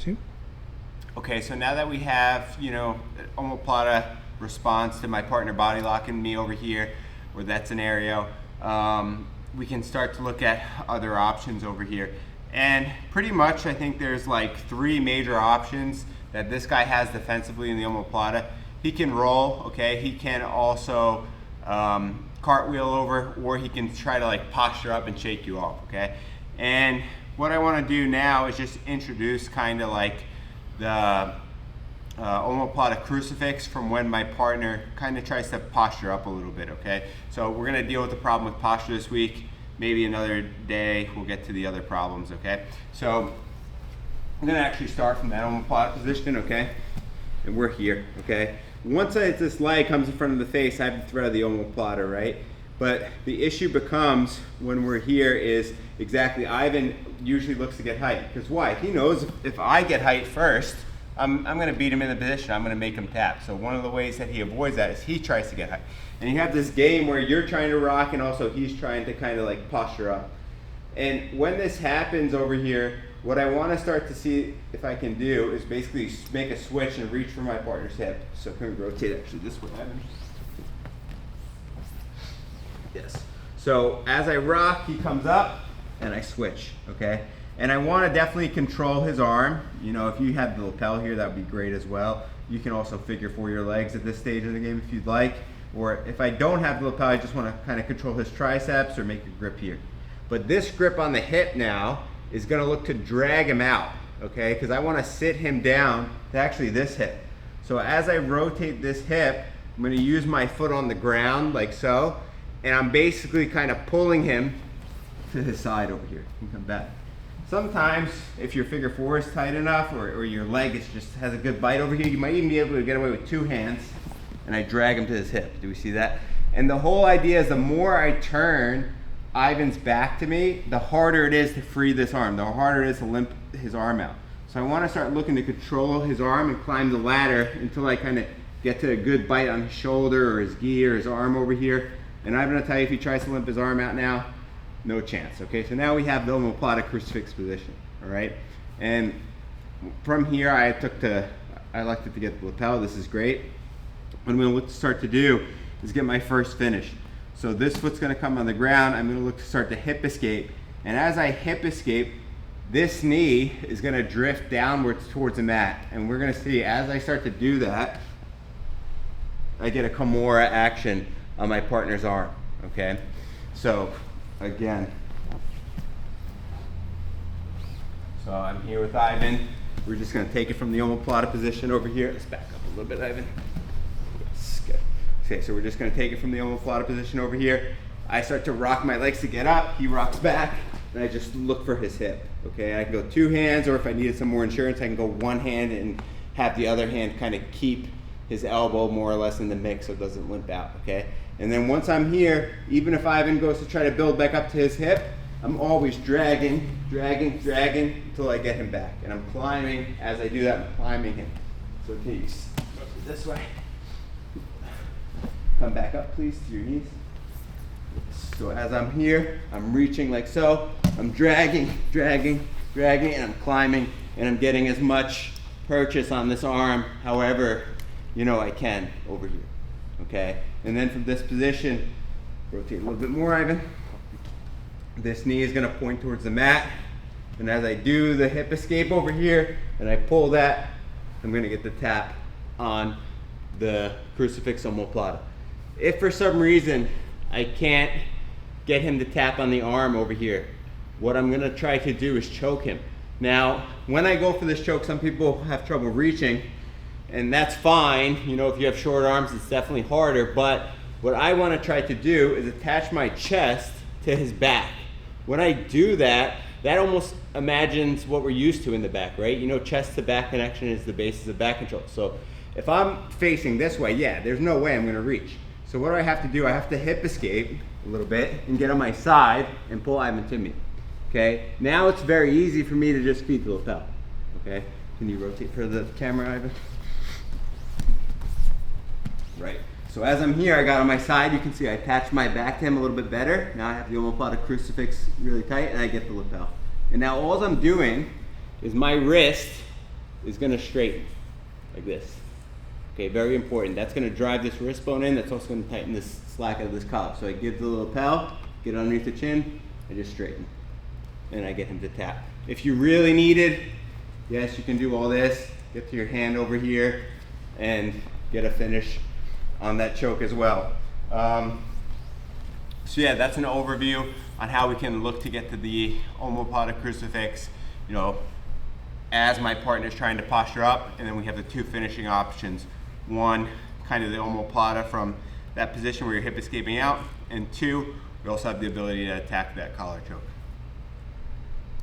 Two. Okay, so now that we have, omoplata response to my partner body locking me over here, or that scenario, we can start to look at other options over here. And pretty much I think there's like three major options that this guy has defensively in the omoplata. He can roll, okay? He can also cartwheel over, or he can try to like posture up and shake you off, okay? And what I want to do now is just introduce kind of like the omoplata crucifix from when my partner kind of tries to posture up a little bit, okay? So we're going to deal with the problem with posture this week. Maybe another day we'll get to the other problems, okay? So I'm going to actually start from that omoplata position, okay? And we're here, okay? Once this leg comes in front of the face, I have the thread of the omoplata, right? But the issue becomes when we're here is exactly, Ivan usually looks to get height. Because why? He knows if I get height first, I'm going to beat him in the position. I'm going to make him tap. So one of the ways that he avoids that is he tries to get height. And you have this game where you're trying to rock and also he's trying to kind of like posture up. And when this happens over here, what I want to start to see if I can do is basically make a switch and reach for my partner's hip. So can we rotate actually this way, Ivan? Yes. So as I rock, he comes up and I switch, okay? And I want to definitely control his arm. You know, if you have the lapel here, that would be great as well. You can also figure for your legs at this stage of the game if you'd like. Or if I don't have the lapel, I just want to kind of control his triceps or make a grip here. But this grip on the hip now is going to look to drag him out, okay? Because I want to sit him down to actually this hip. So as I rotate this hip, I'm going to use my foot on the ground like so. And I'm basically kind of pulling him to his side over here. You can come back. Sometimes, if your figure four is tight enough, or your leg just has a good bite over here, you might even be able to get away with two hands. And I drag him to his hip. Do we see that? And the whole idea is the more I turn Ivan's back to me, the harder it is to free this arm. The harder it is to limp his arm out. So I want to start looking to control his arm and climb the ladder until I kind of get to a good bite on his shoulder or his gi or his arm over here. And I'm going to tell you, if he tries to limp his arm out now, no chance, okay? So now we have the omoplata crucifix position, all right? And from here, I elected to get the lapel. This is great. What I'm going to look to start to do is get my first finish. So this foot's going to come on the ground. I'm going to look to start to hip escape. And as I hip escape, this knee is going to drift downwards towards the mat. And we're going to see, as I start to do that, I get a Kimura action on my partner's arm, okay? So, again. So I'm here with Ivan. We're just gonna take it from the omoplata position over here. Let's back up a little bit, Ivan. Yes, good. Okay, so we're just gonna take it from the omoplata position over here. I start to rock my legs to get up. He rocks back, and I just look for his hip, okay? I can go two hands, or if I needed some more insurance, I can go one hand and have the other hand kind of keep his elbow more or less in the mix so it doesn't limp out, okay? And then once I'm here, even if Ivan goes to try to build back up to his hip, I'm always dragging until I get him back. And I'm climbing, as I do that, I'm climbing him. So please, this way. Come back up, please, to your knees. So as I'm here, I'm reaching like so. I'm dragging, and I'm climbing, and I'm getting as much purchase on this arm, however, I can over here, okay? And then from this position, rotate a little bit more, Ivan. This knee is gonna point towards the mat. And as I do the hip escape over here, and I pull that, I'm gonna get the tap on the crucifix omoplata. If for some reason I can't get him to tap on the arm over here, what I'm gonna try to do is choke him. Now, when I go for this choke, some people have trouble reaching, and that's fine. If you have short arms, it's definitely harder. But what I want to try to do is attach my chest to his back. When I do that, that almost imagines what we're used to in the back, right? Chest to back connection is the basis of back control. So if I'm facing this way, yeah, there's no way I'm going to reach. So what do I have to do? I have to hip escape a little bit and get on my side and pull Ivan to me. Okay? Now it's very easy for me to just feed the lapel. Okay? Can you rotate for the camera, Ivan? Right. So as I'm here, I got on my side, you can see I attached my back to him a little bit better. Now I have the omoplata crucifix really tight, and I get the lapel. And now all I'm doing is my wrist is gonna straighten, like this. Okay, very important. That's gonna drive this wrist bone in, that's also gonna tighten this slack of this collar. So I give the lapel, get underneath the chin, I just straighten. And I get him to tap. If you really needed, yes, you can do all this. Get to your hand over here and get a finish on that choke as well. So yeah, that's an overview on how we can look to get to the Omoplata Crucifix, you know, as my partner's trying to posture up, and then we have the two finishing options. One, kind of the Omoplata from that position where your hip is escaping out, and two, we also have the ability to attack that collar choke.